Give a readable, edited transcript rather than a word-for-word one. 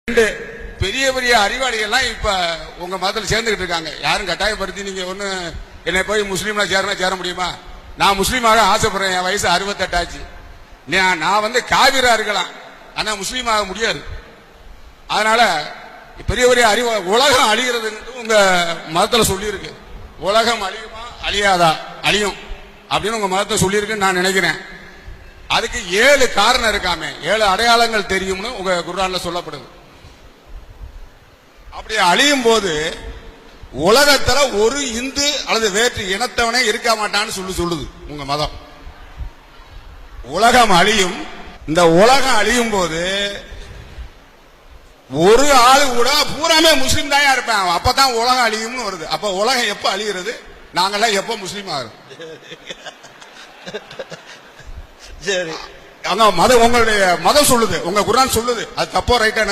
பெரிய பெரிய அறிவாளிகள்லாம் இப்ப உங்க மதத்தில் சேர்ந்துகிட்டு இருக்காங்க. யாரும் கட்டாயப்படுத்தி நீங்க ஒண்ணு என்னை போய் முஸ்லீம்ல சேர முடியுமா? நான் முஸ்லீமாக ஆசைப்படுறேன். என் வயசு 68 ஆச்சு. நான் காவிரா இருக்கலாம், ஆனா முஸ்லீம் ஆக முடியாது. அதனால பெரிய பெரிய உலகம் அழிகிறது உங்க மதத்தில் சொல்லி இருக்கு. உலகம் அழியுமா அழியாதா? அழியும் அப்படின்னு உங்க மதத்தை சொல்லி இருக்குன்னு நான் நினைக்கிறேன். அதுக்கு 7 காரணம் இருக்காமே, 7 அடையாளங்கள் தெரியும்னு உங்க குர்ஆன்ல சொல்லப்படுது. அப்படி அழியும் போது உலகத்துல ஒரு இந்து அல்லது வேற்று இனத்தவனே இருக்க மாட்டான்னு சொல்லுது உங்க மதம். உலகம் அழியும். இந்த உலகம் அழியும் போது ஒரு ஆளு கூட பூராமே முஸ்லீம் தான் இருப்பேன். அப்பதான் உலகம் அழியும்னு வருது. அப்ப உலகம் எப்ப அழிகிறது? நாங்கெல்லாம் எப்ப முஸ்லீம் ஆகிறோம்? சரி, உங்களுடைய மதம் சொல்லுது, உங்க குர்ஆன் சொல்லுது. அது தப்போ ரைட்டா